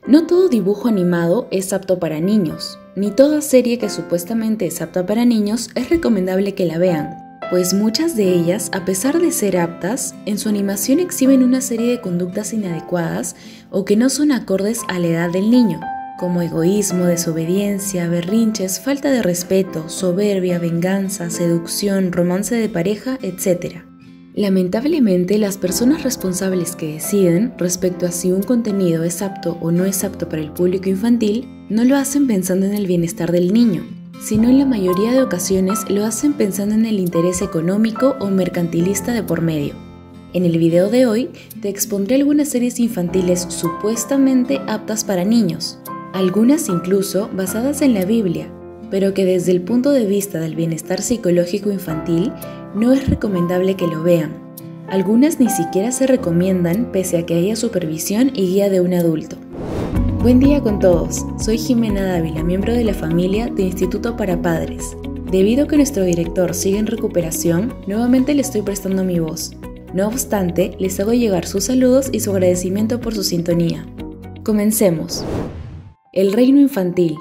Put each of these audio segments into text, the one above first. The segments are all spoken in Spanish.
No todo dibujo animado es apto para niños, ni toda serie que supuestamente es apta para niños es recomendable que la vean, pues muchas de ellas, a pesar de ser aptas, en su animación exhiben una serie de conductas inadecuadas o que no son acordes a la edad del niño, como egoísmo, desobediencia, berrinches, falta de respeto, soberbia, venganza, seducción, romance de pareja, etc. Lamentablemente, las personas responsables que deciden respecto a si un contenido es apto o no es apto para el público infantil, no lo hacen pensando en el bienestar del niño, sino en la mayoría de ocasiones lo hacen pensando en el interés económico o mercantilista de por medio. En el video de hoy te expondré algunas series infantiles supuestamente aptas para niños, algunas incluso basadas en la Biblia, pero que desde el punto de vista del bienestar psicológico infantil no es recomendable que lo vean. Algunas ni siquiera se recomiendan pese a que haya supervisión y guía de un adulto. Buen día con todos, soy Jimena Dávila, miembro de la familia de Instituto para Padres. Debido a que nuestro director sigue en recuperación, nuevamente le estoy prestando mi voz. No obstante, les hago llegar sus saludos y su agradecimiento por su sintonía. Comencemos. El Reino Infantil.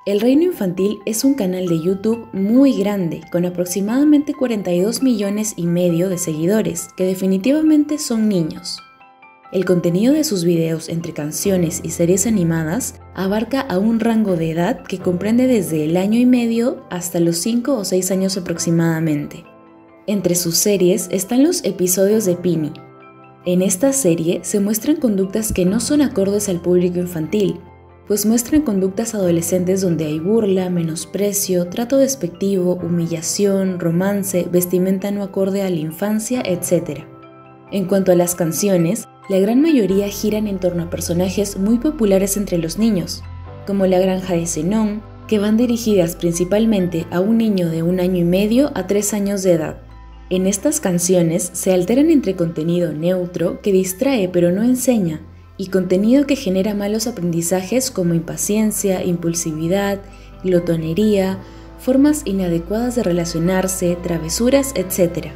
El Reino Infantil es un canal de YouTube muy grande, con aproximadamente 42 millones y medio de seguidores, que definitivamente son niños. El contenido de sus videos entre canciones y series animadas abarca a un rango de edad que comprende desde el año y medio hasta los 5 o 6 años aproximadamente. Entre sus series están los episodios de Pini. En esta serie se muestran conductas que no son acordes al público infantil, pues muestran conductas adolescentes donde hay burla, menosprecio, trato despectivo, humillación, romance, vestimenta no acorde a la infancia, etc. En cuanto a las canciones, la gran mayoría giran en torno a personajes muy populares entre los niños, como La Granja de Zenón, que van dirigidas principalmente a un niño de 1 año y medio a 3 años de edad. En estas canciones se alternan entre contenido neutro que distrae pero no enseña, y contenido que genera malos aprendizajes como impaciencia, impulsividad, glotonería, formas inadecuadas de relacionarse, travesuras, etc.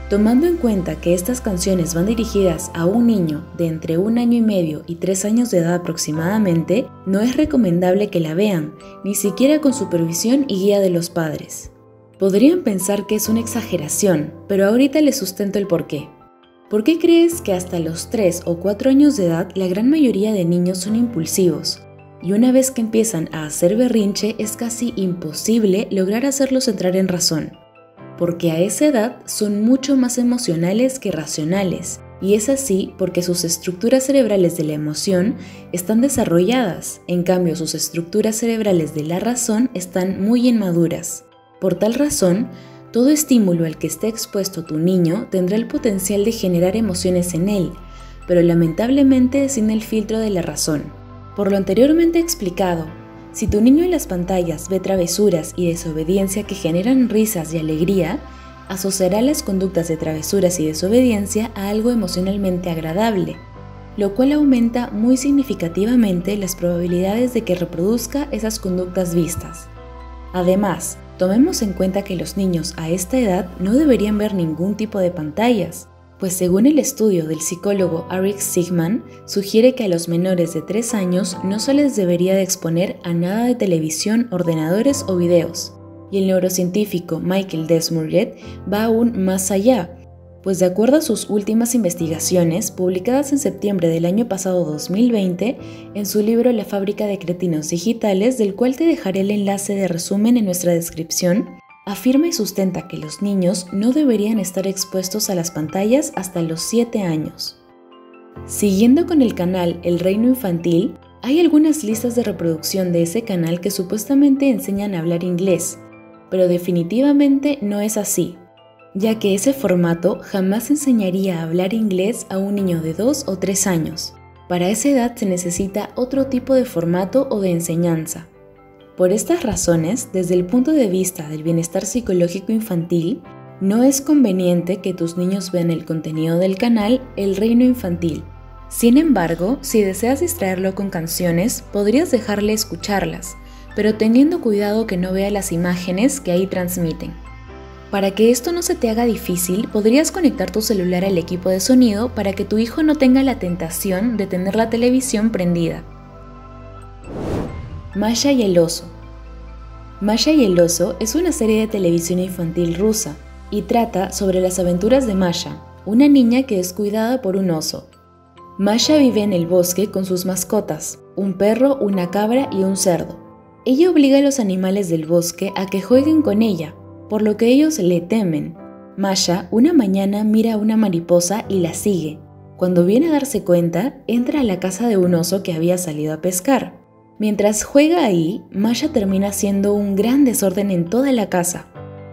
Tomando en cuenta que estas canciones van dirigidas a un niño de entre 1 año y medio y 3 años de edad aproximadamente, no es recomendable que la vean, ni siquiera con supervisión y guía de los padres. Podrían pensar que es una exageración, pero ahorita les sustento el porqué. ¿Por qué crees que hasta los 3 o 4 años de edad la gran mayoría de niños son impulsivos? Y una vez que empiezan a hacer berrinche es casi imposible lograr hacerlos entrar en razón. Porque a esa edad son mucho más emocionales que racionales, y es así porque sus estructuras cerebrales de la emoción están desarrolladas, en cambio sus estructuras cerebrales de la razón están muy inmaduras. Por tal razón, todo estímulo al que esté expuesto tu niño tendrá el potencial de generar emociones en él, pero lamentablemente sin el filtro de la razón. Por lo anteriormente explicado, si tu niño en las pantallas ve travesuras y desobediencia que generan risas y alegría, asociará las conductas de travesuras y desobediencia a algo emocionalmente agradable, lo cual aumenta muy significativamente las probabilidades de que reproduzca esas conductas vistas. Además, tomemos en cuenta que los niños a esta edad no deberían ver ningún tipo de pantallas, pues según el estudio del psicólogo Eric Sigman, sugiere que a los menores de 3 años no se les debería de exponer a nada de televisión, ordenadores o videos. Y el neurocientífico Michael Desmurget va aún más allá, pues de acuerdo a sus últimas investigaciones, publicadas en septiembre del año pasado 2020, en su libro La fábrica de cretinos digitales, del cual te dejaré el enlace de resumen en nuestra descripción, afirma y sustenta que los niños no deberían estar expuestos a las pantallas hasta los 7 años. Siguiendo con el canal El Reino Infantil, hay algunas listas de reproducción de ese canal que supuestamente enseñan a hablar inglés, pero definitivamente no es así, ya que ese formato jamás enseñaría a hablar inglés a un niño de 2 o 3 años. Para esa edad se necesita otro tipo de formato o de enseñanza. Por estas razones, desde el punto de vista del bienestar psicológico infantil, no es conveniente que tus niños vean el contenido del canal El Reino Infantil. Sin embargo, si deseas distraerlo con canciones, podrías dejarle escucharlas, pero teniendo cuidado que no vea las imágenes que ahí transmiten. Para que esto no se te haga difícil, podrías conectar tu celular al equipo de sonido para que tu hijo no tenga la tentación de tener la televisión prendida. Masha y el oso. Masha y el oso es una serie de televisión infantil rusa y trata sobre las aventuras de Masha, una niña que es cuidada por un oso. Masha vive en el bosque con sus mascotas, un perro, una cabra y un cerdo. Ella obliga a los animales del bosque a que jueguen con ella, por lo que ellos le temen. Masha una mañana mira a una mariposa y la sigue. Cuando viene a darse cuenta, entra a la casa de un oso que había salido a pescar. Mientras juega ahí, Masha termina haciendo un gran desorden en toda la casa.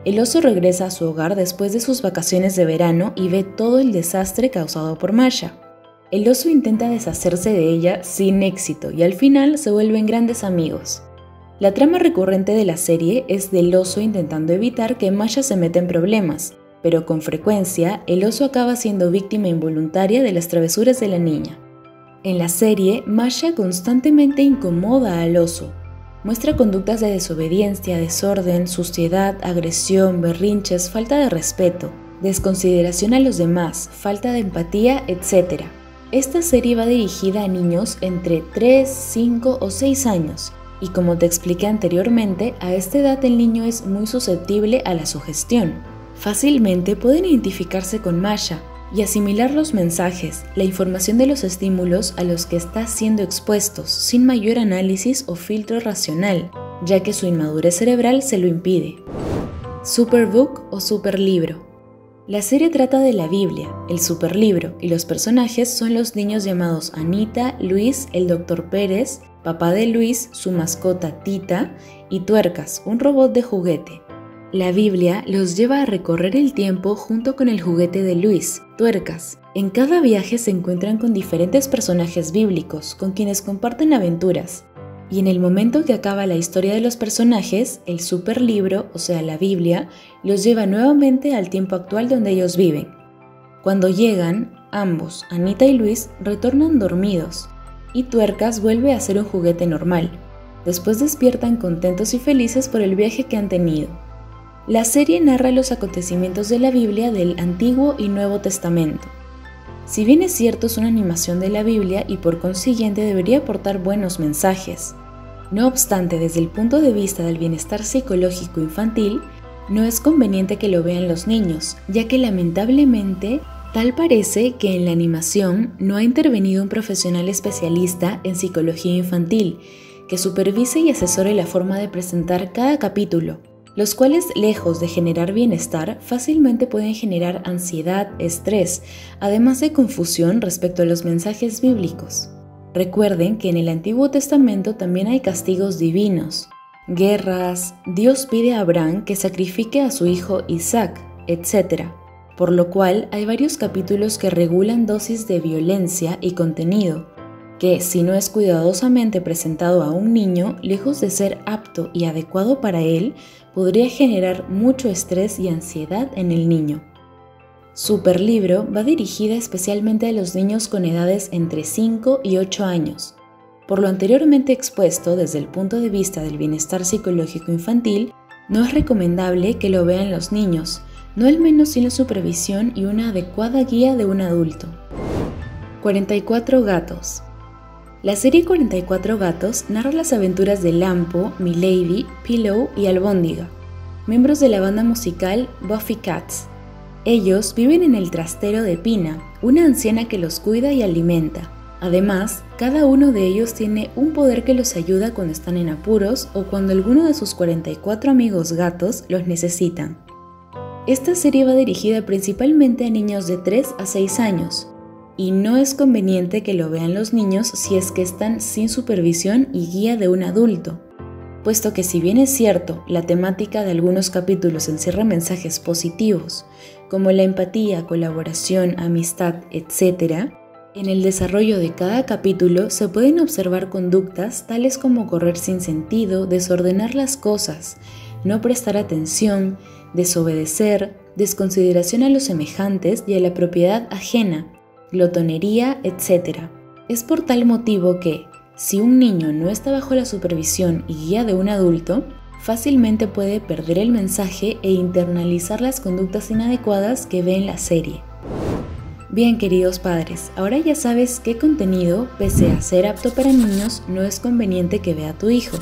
El oso regresa a su hogar después de sus vacaciones de verano y ve todo el desastre causado por Masha. El oso intenta deshacerse de ella sin éxito y al final se vuelven grandes amigos. La trama recurrente de la serie es del oso intentando evitar que Masha se meta en problemas, pero con frecuencia el oso acaba siendo víctima involuntaria de las travesuras de la niña. En la serie, Masha constantemente incomoda al oso. Muestra conductas de desobediencia, desorden, suciedad, agresión, berrinches, falta de respeto, desconsideración a los demás, falta de empatía, etc. Esta serie va dirigida a niños entre 3, 5 o 6 años, y como te expliqué anteriormente, a esta edad el niño es muy susceptible a la sugestión. Fácilmente pueden identificarse con Masha y asimilar los mensajes, la información de los estímulos a los que está siendo expuestos sin mayor análisis o filtro racional, ya que su inmadurez cerebral se lo impide. Superbook o superlibro. La serie trata de la Biblia, el superlibro, y los personajes son los niños llamados Anita, Luis, el Dr. Pérez, papá de Luis, su mascota Tita, y Tuercas, un robot de juguete. La Biblia los lleva a recorrer el tiempo junto con el juguete de Luis, Tuercas. En cada viaje se encuentran con diferentes personajes bíblicos, con quienes comparten aventuras. Y en el momento que acaba la historia de los personajes, el superlibro, o sea la Biblia, los lleva nuevamente al tiempo actual donde ellos viven. Cuando llegan, ambos, Anita y Luis, retornan dormidos, y Tuercas vuelve a ser un juguete normal. Después despiertan contentos y felices por el viaje que han tenido. La serie narra los acontecimientos de la Biblia del Antiguo y Nuevo Testamento. Si bien es cierto, es una animación de la Biblia y por consiguiente debería aportar buenos mensajes. No obstante, desde el punto de vista del bienestar psicológico infantil, no es conveniente que lo vean los niños, ya que lamentablemente, tal parece que en la animación no ha intervenido un profesional especialista en psicología infantil, que supervise y asesore la forma de presentar cada capítulo, los cuales, lejos de generar bienestar, fácilmente pueden generar ansiedad, estrés, además de confusión respecto a los mensajes bíblicos. Recuerden que en el Antiguo Testamento también hay castigos divinos, guerras, Dios pide a Abraham que sacrifique a su hijo Isaac, etc., por lo cual hay varios capítulos que regulan dosis de violencia y contenido, que, si no es cuidadosamente presentado a un niño, lejos de ser apto y adecuado para él, podría generar mucho estrés y ansiedad en el niño. Superlibro va dirigida especialmente a los niños con edades entre 5 y 8 años. Por lo anteriormente expuesto, desde el punto de vista del bienestar psicológico infantil, no es recomendable que lo vean los niños, no al menos sin la supervisión y una adecuada guía de un adulto. 44 gatos. La serie 44 gatos narra las aventuras de Lampo, Milady, Pillow y Albóndiga, miembros de la banda musical Buffy Cats. Ellos viven en el trastero de Pina, una anciana que los cuida y alimenta. Además, cada uno de ellos tiene un poder que los ayuda cuando están en apuros o cuando alguno de sus 44 amigos gatos los necesitan. Esta serie va dirigida principalmente a niños de 3 a 6 años, y no es conveniente que lo vean los niños si es que están sin supervisión y guía de un adulto, puesto que si bien es cierto, la temática de algunos capítulos encierra mensajes positivos, como la empatía, colaboración, amistad, etc., en el desarrollo de cada capítulo se pueden observar conductas tales como correr sin sentido, desordenar las cosas, no prestar atención, desobedecer, desconsideración a los semejantes y a la propiedad ajena, glotonería, etc. Es por tal motivo que, si un niño no está bajo la supervisión y guía de un adulto, fácilmente puede perder el mensaje e internalizar las conductas inadecuadas que ve en la serie. Bien, queridos padres, ahora ya sabes qué contenido, pese a ser apto para niños, no es conveniente que vea tu hijo.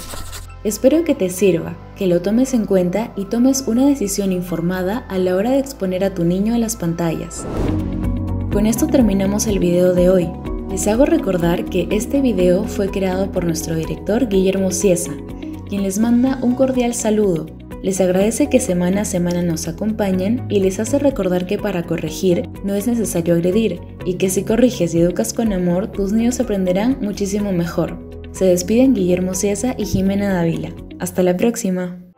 Espero que te sirva, que lo tomes en cuenta y tomes una decisión informada a la hora de exponer a tu niño a las pantallas. Con esto terminamos el video de hoy. Les hago recordar que este video fue creado por nuestro director Guillermo Ciesa, quien les manda un cordial saludo. Les agradece que semana a semana nos acompañen y les hace recordar que para corregir no es necesario agredir y que si corriges y educas con amor, tus niños aprenderán muchísimo mejor. Se despiden Guillermo Ciesa y Jimena Dávila. Hasta la próxima.